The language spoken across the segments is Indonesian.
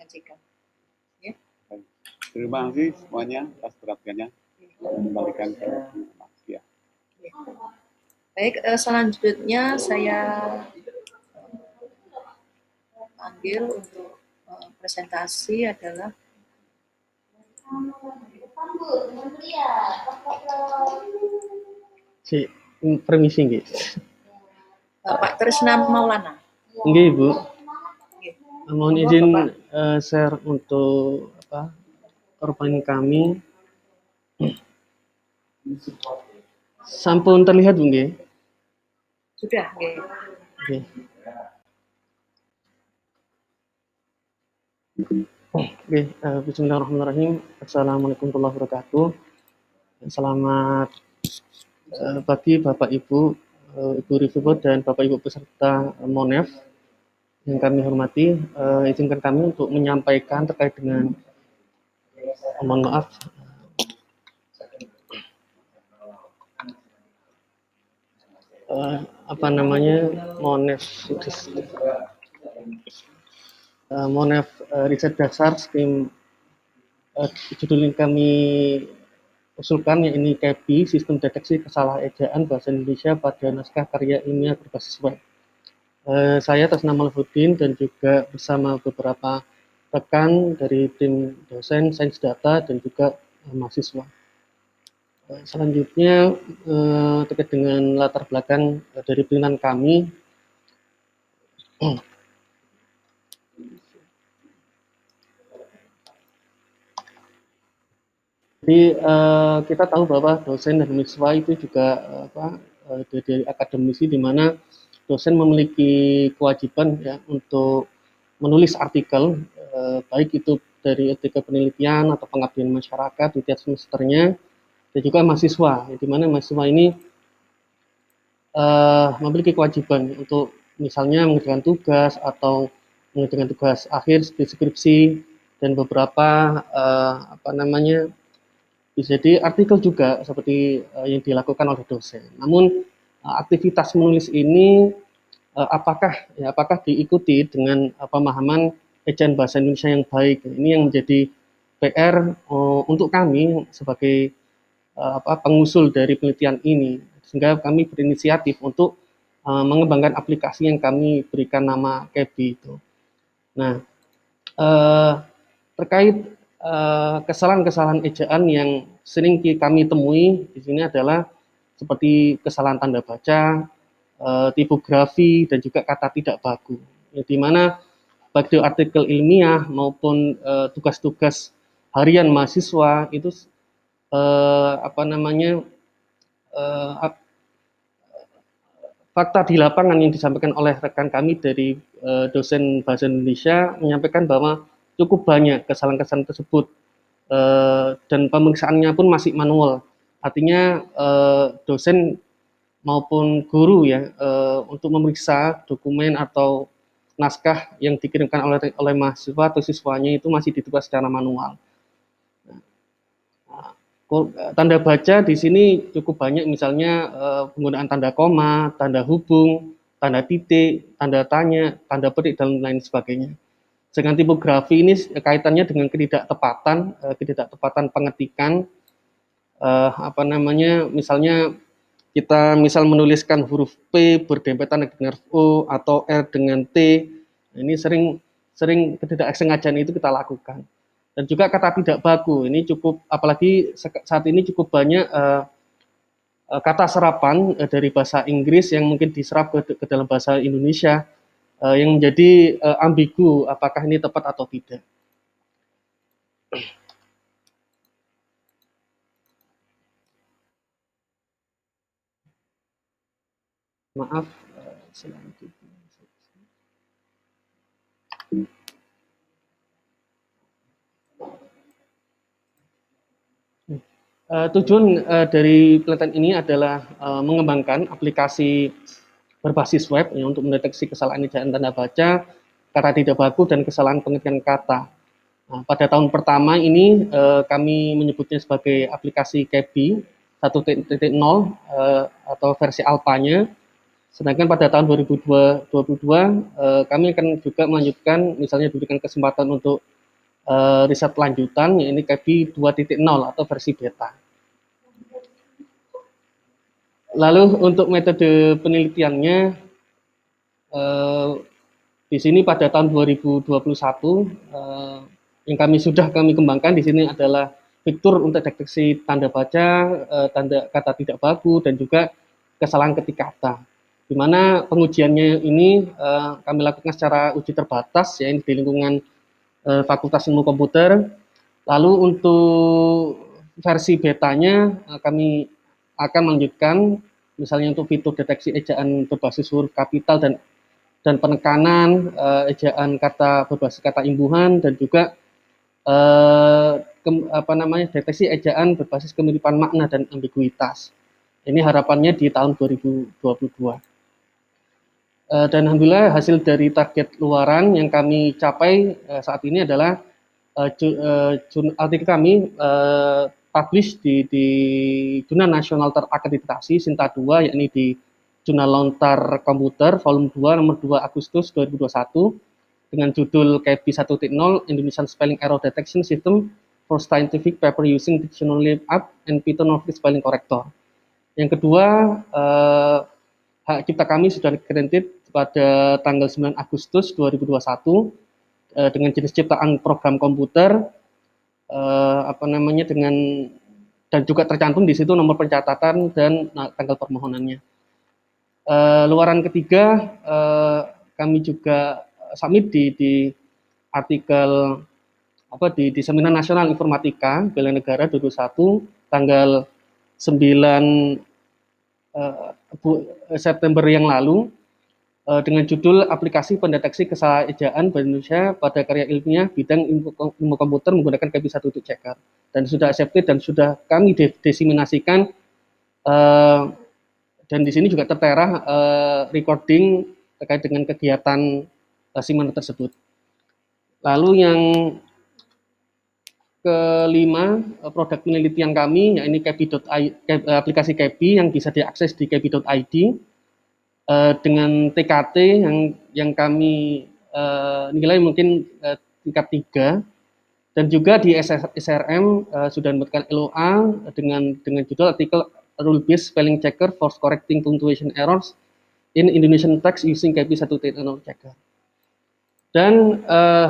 sajikan. Ya. Terima kasih semuanya atas perhatiannya. Kembalikan ke Mas. Ya. Baik, selanjutnya saya panggil untuk presentasi adalah permisi nggih. Bapak Trisna Maulana. Nggih, Ibu. Nggih. Mohon izin share untuk rekening kami. Sampun terlihat, Bu nggih? Sudah, nggih. Oke. Oke, bismillahirrahmanirrahim. Assalamualaikum warahmatullahi wabarakatuh. Selamat pagi Bapak Ibu, Ibu Rifibot dan Bapak Ibu peserta MONEF yang kami hormati. Izinkan kami untuk menyampaikan terkait dengan mohon maaf MONEF riset dasar STEM, judul yang kami usulkan yakni KEBI, Sistem Deteksi Kesalahan Ejaan Bahasa Indonesia pada Naskah Karya Ilmiah Berbasis Web. Saya atas nama Lufudin dan juga bersama beberapa rekan dari tim dosen sains data dan juga mahasiswa. Selanjutnya terkait dengan latar belakang dari penelitian kami. Jadi kita tahu bahwa dosen dan mahasiswa itu juga dari akademisi, di mana dosen memiliki kewajiban ya untuk menulis artikel, baik itu dari etika penelitian atau pengabdian masyarakat di tiap semesternya, dan juga mahasiswa, di mana mahasiswa ini memiliki kewajiban untuk misalnya mengerjakan tugas atau mengerjakan tugas akhir skripsi dan beberapa bisa jadi artikel juga seperti yang dilakukan oleh dosen. Namun aktivitas menulis ini apakah diikuti dengan pemahaman ejaan bahasa Indonesia yang baik? Ini yang menjadi PR untuk kami sebagai pengusul dari penelitian ini, sehingga kami berinisiatif untuk mengembangkan aplikasi yang kami berikan nama KEBI itu. Nah, terkait kesalahan-kesalahan ejaan yang sering kami temui di sini adalah seperti kesalahan tanda baca, tipografi, dan juga kata tidak baku. Ya, di mana baik di artikel ilmiah maupun tugas-tugas harian mahasiswa itu fakta di lapangan yang disampaikan oleh rekan kami dari dosen bahasa Indonesia menyampaikan bahwa cukup banyak kesalahan-kesalahan tersebut dan pemeriksaannya pun masih manual. Artinya dosen maupun guru ya untuk memeriksa dokumen atau naskah yang dikirimkan oleh mahasiswa atau siswanya itu masih ditugas secara manual. Tanda baca di sini cukup banyak, misalnya penggunaan tanda koma, tanda hubung, tanda titik, tanda tanya, tanda petik, dan lain sebagainya. Dengan tipografi ini kaitannya dengan ketidaktepatan pengetikan, misalnya kita menuliskan huruf P berdempetan dengan huruf O atau R dengan T. Ini sering ketidaksengajaan itu kita lakukan. Dan juga kata tidak baku, ini cukup, apalagi saat ini cukup banyak kata serapan dari bahasa Inggris yang mungkin diserap ke dalam bahasa Indonesia, yang menjadi ambigu apakah ini tepat atau tidak. Maaf, selanjutnya. Tujuan dari penelitian ini adalah mengembangkan aplikasi berbasis web ya, untuk mendeteksi kesalahan ejaan tanda baca, kata tidak baku, dan kesalahan pengertian kata. Nah, pada tahun pertama ini kami menyebutnya sebagai aplikasi KEBI 1.0 atau versi alpanya. Sedangkan pada tahun 2022 kami akan juga melanjutkan, misalnya diberikan kesempatan untuk riset lanjutan, yaitu KEPI 2.0 atau versi beta. Lalu untuk metode penelitiannya, di sini pada tahun 2021 yang kami kembangkan di sini adalah fitur untuk deteksi tanda baca, tanda kata tidak baku, dan juga kesalahan ketik kata. Di mana pengujiannya ini kami lakukan secara uji terbatas, ya, di lingkungan Fakultas Ilmu Komputer. Lalu untuk versi betanya kami akan melanjutkan, misalnya untuk fitur deteksi ejaan berbasis huruf kapital dan penekanan, ejaan kata berbasis kata imbuhan, dan juga deteksi ejaan berbasis kemiripan makna dan ambiguitas. Ini harapannya di tahun 2022. Dan alhamdulillah hasil dari target luaran yang kami capai saat ini adalah artikel kami publish di jurnal nasional terakreditasi Sinta 2, yakni di Jurnal Lontar Komputer volume 2 nomor 2 Agustus 2021 dengan judul KEPI 1.0 Indonesian Spelling Error Detection System for Scientific Paper Using Dictionary App and Python Nordic Spelling Corrector. Yang kedua, hak cipta kami sudah granted pada tanggal 9 Agustus 2021 dengan jenis ciptaan program komputer, dengan dan juga tercantum di situ nomor pencatatan dan tanggal permohonannya. Luaran ketiga kami juga submit di artikel di Seminar Nasional Informatika Bela Negara 2021 tanggal 9 September yang lalu dengan judul Aplikasi Pendeteksi Kesalahan Ejaan Bahasa Indonesia pada Karya Ilmiah Bidang Ilmu Komputer menggunakan KEPI 1 Checker, dan sudah accepted dan sudah kami diseminasikan, dan di sini juga tertera recording terkait dengan kegiatan seminar tersebut. Lalu yang kelima, produk penelitian kami, yaitu aplikasi KEPI yang bisa diakses di kepi.id dengan TKT yang kami nilai mungkin tingkat 3, dan juga di SRM sudah mendapatkan LOA dengan judul artikel Rule Based Spelling Checker for Correcting Punctuation Errors in Indonesian Text Using KEPI 1.0 Checker. Dan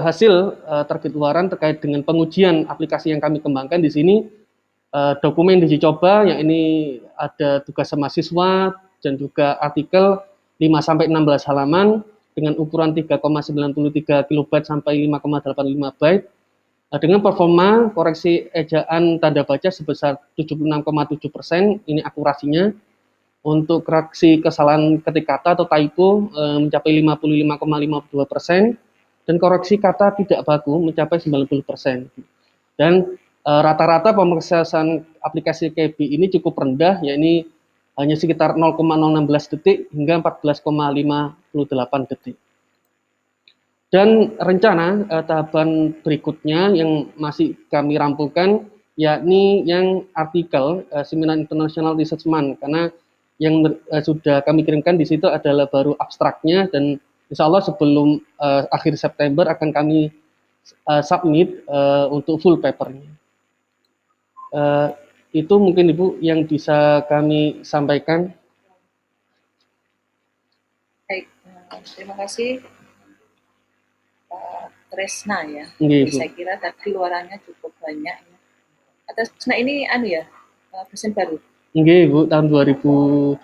hasil target luaran terkait dengan pengujian aplikasi yang kami kembangkan di sini, dokumen diuji coba, yang ini ada tugas mahasiswa dan juga artikel 5-16 halaman dengan ukuran 3,93 kilobyte sampai 5,85 byte dengan performa koreksi ejaan tanda baca sebesar 76,7%, ini akurasinya. Untuk koreksi kesalahan ketik kata atau typo mencapai 55,52%, dan koreksi kata tidak baku mencapai 90%. Dan rata-rata pemrosesan aplikasi KEPI ini cukup rendah, yakni hanya sekitar 0,016 detik hingga 14,58 detik. Dan rencana tahapan berikutnya yang masih kami rampungkan, yakni yang artikel Seminar International Research Month, karena yang sudah kami kirimkan di situ adalah baru abstraknya, dan insya Allah sebelum akhir September akan kami submit untuk full papernya. Itu mungkin Ibu yang bisa kami sampaikan. Baik, terima kasih Pak Tresna ya. Nggih, Jadi saya kira tadi luarannya cukup banyak ya. Tresna ini dosen baru. Nggih, Bu, tahun 2020.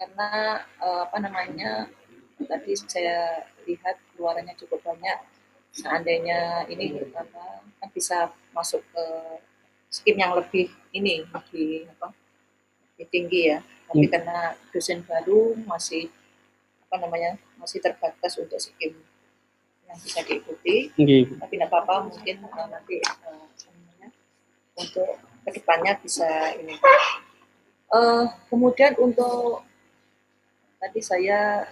Karena tadi saya lihat luarannya cukup banyak. Seandainya ini kan bisa masuk ke skim yang lebih lebih tinggi ya. Tapi karena dosen baru masih masih terbatas untuk skim yang bisa diikuti. Tapi tidak apa-apa, mungkin nanti untuk kedepannya bisa ini. Kemudian untuk tadi saya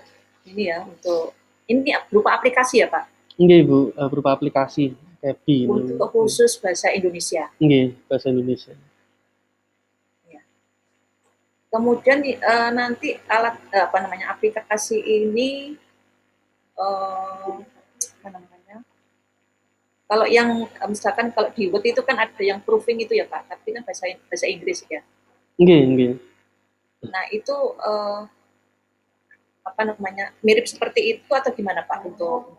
untuk ini berupa aplikasi ya Pak? Nggih, Bu, berupa aplikasi KEPI. Untuk khusus bahasa Indonesia. Nggih, bahasa Indonesia. Ya. Kemudian nanti aplikasi ini Kalau yang misalkan kalau di Word itu kan ada yang proofing itu ya Pak, tapi kan bahasa Inggris ya. Nggih, nggih. Nah itu apa namanya mirip seperti itu atau gimana Pak untuk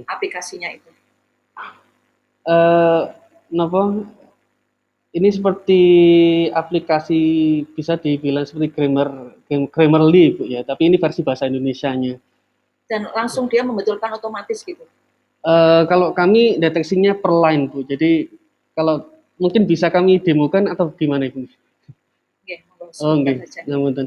aplikasinya itu? Napa? Ini seperti aplikasi bisa dibilang seperti Grammarly Bu ya, tapi ini versi bahasa Indonesianya. Dan langsung dia membetulkan otomatis gitu. Kalau kami deteksinya per line Bu, jadi kalau mungkin bisa kami demokan atau gimana Ibu? Oke, Oh sebentar nggih, saja. ngapunten.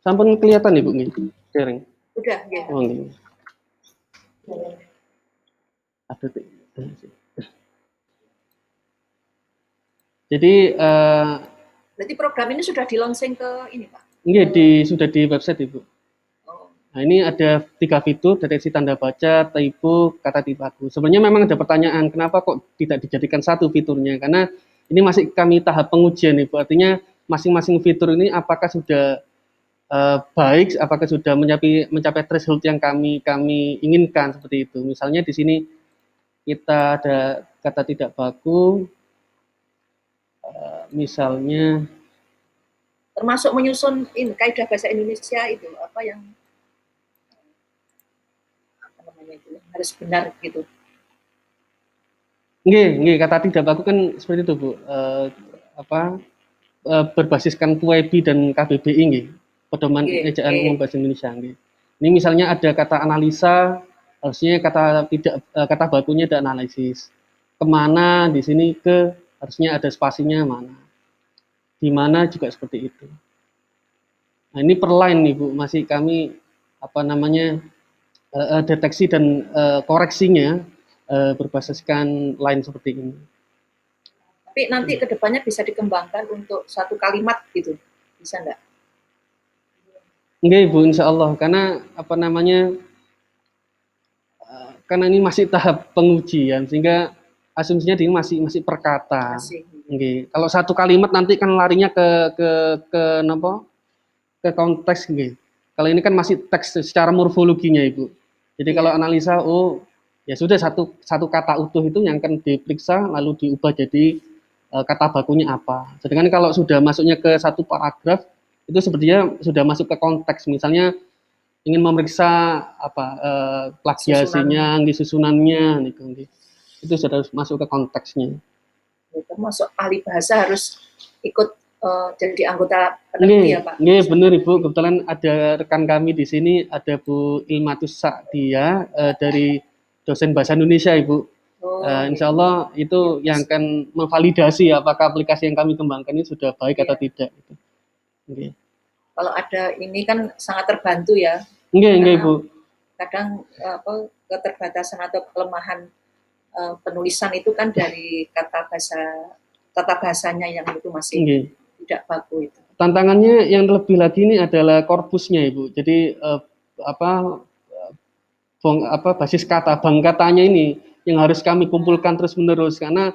Sampun kelihatan Ibu nggih, sharing. Udah, ya. Oh nggih. Aduh, jadi Berarti program ini sudah di launching ke ini Pak? nggih sudah di website Ibu. Oh, Nah, ini ada 3 fitur, deteksi tanda baca, typo, kata tipaku. Sebenarnya memang ada pertanyaan, kenapa kok tidak dijadikan satu fiturnya? Karena ini masih kami tahap pengujian, Ibu. Artinya masing-masing fitur ini apakah sudah baik, apakah sudah mencapai threshold yang kami inginkan seperti itu. Misalnya di sini kita ada kata tidak baku, misalnya termasuk menyusun ini kaidah bahasa Indonesia itu apa yang apa namanya itu harus benar gitu. nggih, kata tidak baku kan seperti itu, Bu. Apa berbasiskan QIB dan KBBI nggih, pedoman ejaan umum bahasa Indonesia nggih. Ini misalnya ada kata analisa, harusnya kata bakunya ada analisis. Kemana di sini ke harusnya ada spasinya mana. Di mana juga seperti itu. Nah, ini per line nih Bu, masih kami apa namanya deteksi dan koreksinya berbasiskan line seperti ini. Tapi nanti kedepannya bisa dikembangkan untuk satu kalimat gitu, bisa nggak? Enggak Ibu, insya Allah. Karena apa namanya, karena ini masih tahap pengujian, sehingga asumsinya dia masih per kata. Masih. Nggih. Kalau satu kalimat nanti kan larinya ke napa? Ke konteks nggih. Kalau ini kan masih teks secara morfologinya Ibu. Jadi kalau analisa ya sudah satu kata utuh itu yang akan diperiksa lalu diubah jadi kata bakunya apa. Sedangkan kalau sudah masuknya ke satu paragraf itu sepertinya sudah masuk ke konteks. Misalnya ingin memeriksa apa plagiasinya, susunannya, gitu. Itu sudah masuk ke konteksnya. Termasuk ahli bahasa harus ikut jadi anggota peneliti ya Pak? Iya benar Ibu, kebetulan ada rekan kami di sini, ada Bu Ilmatus Sa'dia dari dosen bahasa Indonesia Ibu. Insya Allah itu yang akan memvalidasi apakah aplikasi yang kami kembangkan ini sudah baik atau tidak. Okay. Kalau ada ini kan sangat terbantu ya. Enggak Ibu. Kadang keterbatasan atau kelemahan penulisan itu kan dari tata bahasanya yang itu masih tidak baku itu. Tantangannya yang lebih lagi ini adalah korpusnya Ibu. Jadi basis kata, bank katanya ini yang harus kami kumpulkan terus menerus karena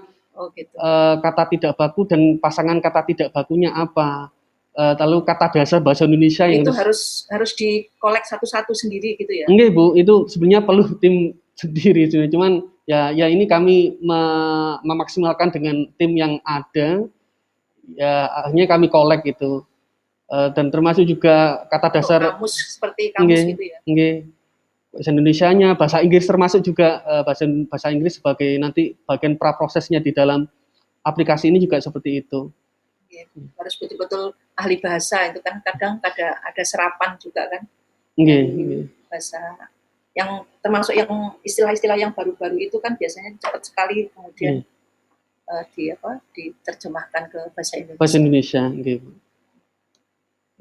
kata tidak baku dan pasangan kata tidak bakunya apa. Lalu kata dasar bahasa Indonesia yang itu harus dikolek satu-satu sendiri gitu ya? Enggak Bu, itu sebenarnya perlu tim sendiri, cuman ya ini kami memaksimalkan dengan tim yang ada, ya akhirnya kami kolek gitu, dan termasuk juga kata dasar kamus seperti kamus gitu ya? Bahasa Indonesianya, bahasa Inggris termasuk juga bahasa Inggris sebagai nanti bagian praprosesnya di dalam aplikasi ini juga seperti itu. Harus betul-betul ahli bahasa itu kan kadang ada serapan juga kan? Bahasa yang termasuk yang istilah-istilah yang baru-baru itu kan biasanya cepat sekali kemudian diterjemahkan ke bahasa Indonesia. Bahasa Indonesia, gitu.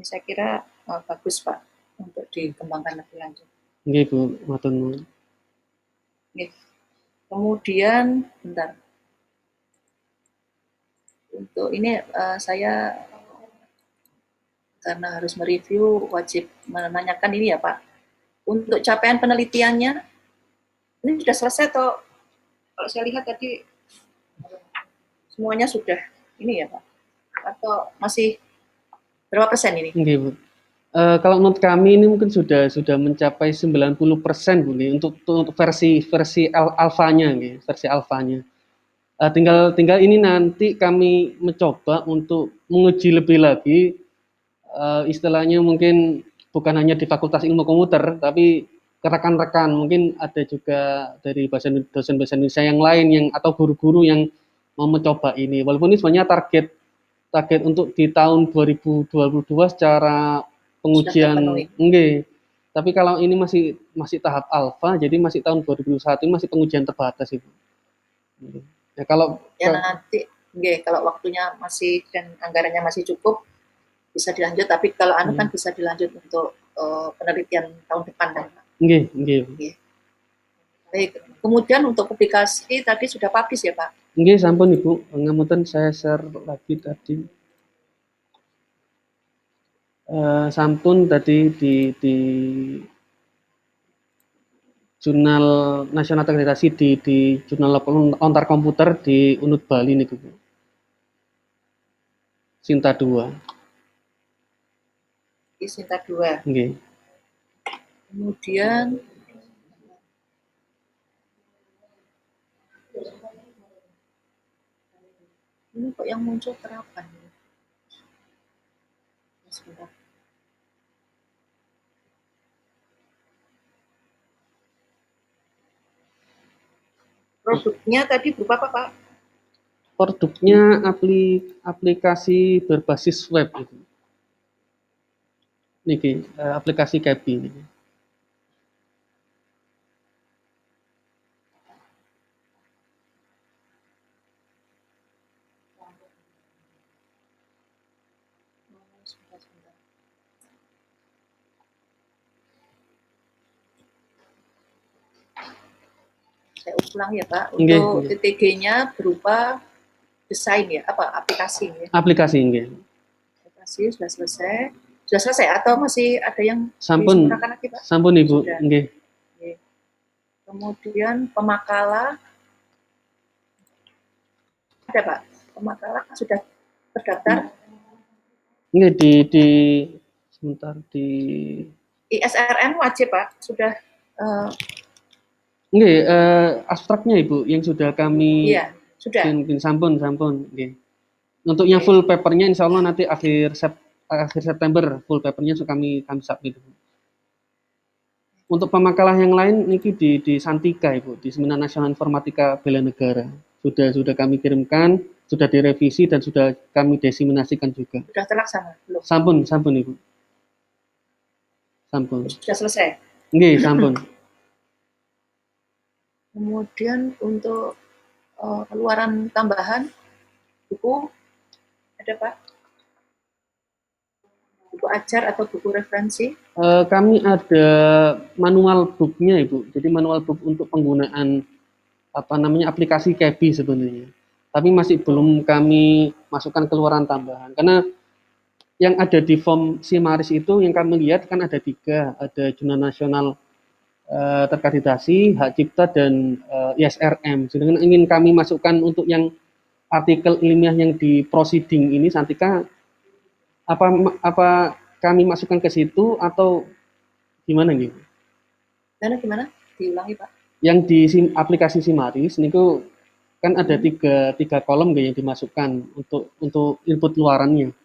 Saya kira bagus Pak untuk dikembangkan lebih lanjut. Nggih Bu, matur nuwun. Kemudian bentar. Untuk ini saya karena harus mereview wajib menanyakan ini ya Pak. untuk capaian penelitiannya ini sudah selesai atau kalau saya lihat tadi semuanya sudah ini ya Pak? Atau masih berapa persen ini? Oke, Bu. Kalau menurut kami ini mungkin sudah mencapai 90% Bu nih, untuk versi alfanya nih, versi alfanya. Tinggal ini nanti kami mencoba untuk menguji lebih lagi, istilahnya mungkin bukan hanya di Fakultas Ilmu Komputer, tapi ke rekan-rekan mungkin ada juga dari dosen bahasa Indonesia yang lain yang atau guru-guru yang mau mencoba ini. Walaupun ini sebenarnya target untuk di tahun 2022 secara pengujian enggak. Tapi kalau ini masih tahap alfa, jadi masih tahun 2021 ini masih pengujian terbatas itu. Ya kalau ya nanti kalau waktunya masih dan anggarannya masih cukup bisa dilanjut, tapi kalau kan bisa dilanjut untuk penelitian tahun depan kan Pak. Nggih. Baik. Kemudian untuk publikasi tadi sudah publish ya Pak? Nggih, sampun Ibu. Ngapunten saya share lagi tadi. Sampun tadi di Jurnal Nasional Akreditasi di Jurnal Lontar Komputer di Unut Bali niku Bu. Sinta 2. Di Sinta 2. Nggih. Kemudian ini kok yang muncul terapan? Sebentar. Produknya tadi berupa apa Pak? Produknya aplikasi berbasis web itu. Niki, aplikasi Kepi niki. Saya ulang ya Pak. Untuk TTG-nya berupa desain ya, apa aplikasi ya? Aplikasi nggih. Aplikasi sudah selesai. Sudah selesai atau masih ada yang sampun lagi Pak? Sampun Ibu, nggih. Kemudian pemakalah ada Pak? Pemakalah sudah terdaftar? Nggih, di sebentar di ISRN wajib Pak, sudah nggih, abstraknya Ibu yang sudah kami sudah. Sampun nggih. Untuk yang full papernya insya Allah nanti akhir September full papernya kami submit. Untuk pemakalah yang lain niki di Santika Ibu, di Seminar Nasional Informatika Bela Negara. Sudah kami kirimkan, sudah direvisi dan sudah kami diseminasikan juga. Sudah terlaksana belum? Sampun Ibu. Sampun. Sudah selesai? Nggih, sampun. Kemudian untuk keluaran tambahan buku ada Pak? Buku ajar atau buku referensi? Kami ada manual booknya Ibu. Jadi manual book untuk penggunaan aplikasi Kebi sebenarnya. Tapi masih belum kami masukkan keluaran tambahan karena yang ada di form Simaris itu yang kami lihat kan ada 3, ada Jurnal Nasional Terkreditasi, Hak Cipta dan ISRM. Sedangkan ingin kami masukkan untuk yang artikel ilmiah yang di proceeding ini Santika, apa kami masukkan ke situ atau gimana gitu? Gimana? Diulangi Pak. Yang di aplikasi Simaris niku kan ada tiga kolom yang dimasukkan untuk input luarannya.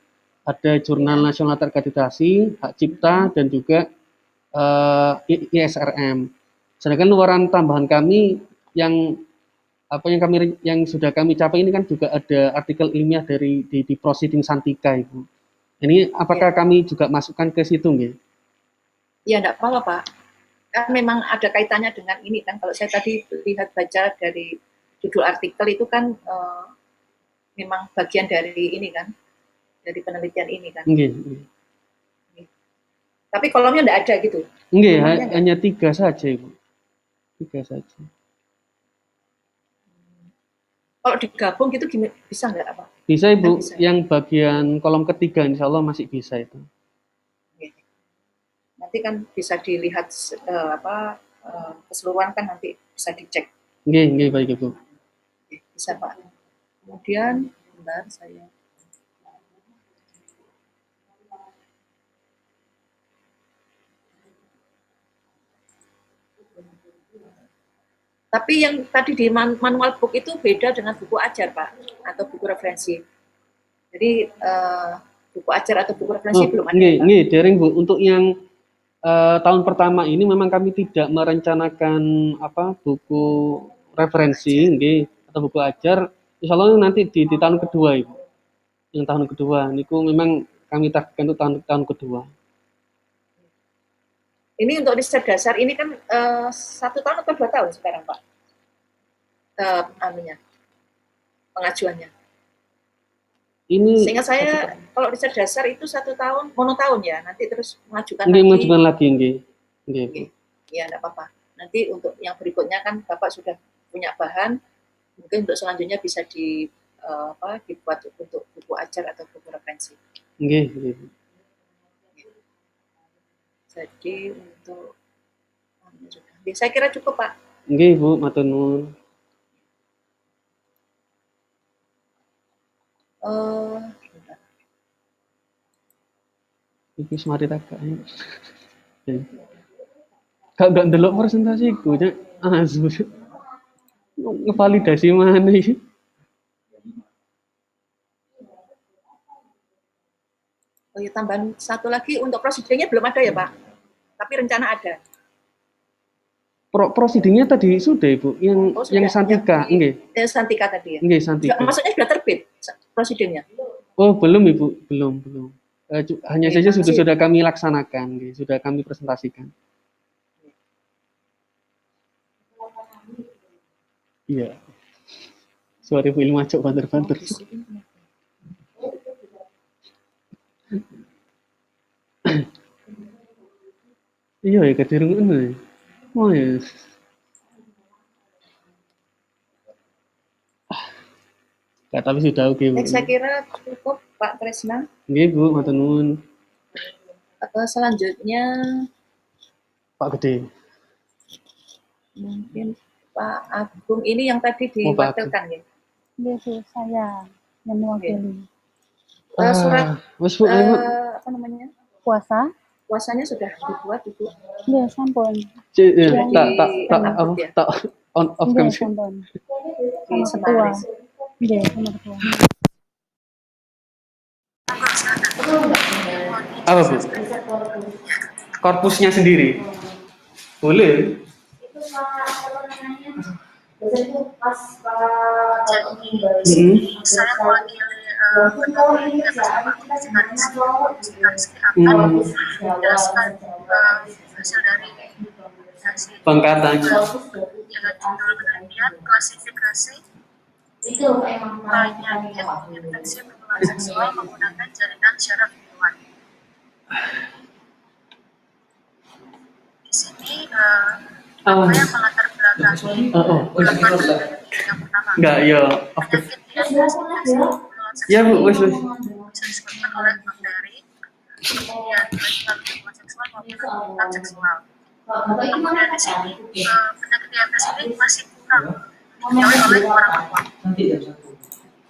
Ada Jurnal Nasional Terkreditasi, Hak Cipta dan juga ISRM. Sedangkan luaran tambahan kami yang sudah kami capai ini kan juga ada artikel ilmiah di Proceeding Santika Ibu. Ini apakah kami juga masukkan ke situ nggih? Ya enggak apa-apa Pak. Kan memang ada kaitannya dengan ini kan. Kalau saya tadi lihat baca dari judul artikel itu kan memang bagian dari ini kan, dari penelitian ini kan. Nggih. Tapi kolomnya enggak ada gitu? Nggih, hanya 3 saja Ibu. 3 saja. Kalau digabung gitu bisa nggak apa? Bisa Ibu, yang bagian kolom ketiga insya Allah masih bisa itu. nanti kan bisa dilihat keseluruhan kan nanti bisa dicek. Nggih, baik Ibu. Bisa Pak. Kemudian, bentar saya. Tapi yang tadi di manual book itu beda dengan buku ajar Pak, atau buku referensi. Jadi buku ajar atau buku referensi belum ada. Nggih, dereng Bu. Untuk yang tahun pertama ini memang kami tidak merencanakan buku referensi, nggih, atau buku ajar. Insya Allah nanti di tahun kedua Ibu. Yang tahun kedua, niku memang kami targetkan untuk tahun kedua. Ini untuk riset dasar ini kan 1 tahun atau 2 tahun sekarang Pak? Pengajuannya. Ini sehingga saya kalau riset dasar itu 1 tahun, monotahun ya, nanti terus mengajukan lagi. Mengajukan lagi, nggih. Ya, enggak apa-apa. Nanti untuk yang berikutnya kan Bapak sudah punya bahan, mungkin untuk selanjutnya bisa dibuat untuk buku ajar atau buku referensi. Nggih. Jadi untuk saya kira cukup Pak. Nggih Bu, matur nuwun. Iki semari tak gak. Gak ndelok presentasiku, Cak. Asu. Ngevalidasi mana iki? Oh ya, tambahan satu lagi untuk prosedurnya belum ada ya Pak, tapi rencana ada. Prosedurnya tadi sudah Ibu, yang Santika, nggih. Santika tadi ya. Nggih, Santika. Maksudnya sudah terbit prosedurnya? Oh belum Ibu, belum. Hanya saja sudah kami laksanakan, nggih. Sudah kami presentasikan. Iya. Suara Bu Ilma cok banter-banter. Iya ya kedirung ngono ya. Oh ya. Tapi sudah oke Bu. Saya kira cukup Pak Tresna. Nggih Bu, matur nuwun. Selanjutnya Pak Gede. Mungkin Pak Agung ini yang tadi diwakilkan ya? Iya Bu, saya yang mewakili. Surat apa namanya? Puasanya sudah dibuat Ibu? Iya, sampun. Tak on off kan. Sampun. Sama ketua. Iya, sama ketua. Apa Bu? Korpusnya sendiri? Boleh. Saya mewakili akan menjelaskan hasil dari pengkatannya dengan judul penelitian klasifikasi penyakit infeksi menular seksual menggunakan jaringan syaraf hewan. Di sini apa yang melatar belakangi yang pertama? Enggak, ya. Penyakit yang terinfeksi menular seksual Ya Bu, wes. bisa disebabkan oleh bakteri, kemudian baik melalui seksual maupun non seksual. Kemudian di sini penyakit diabetes ini masih kurang diketahui oleh orang tua.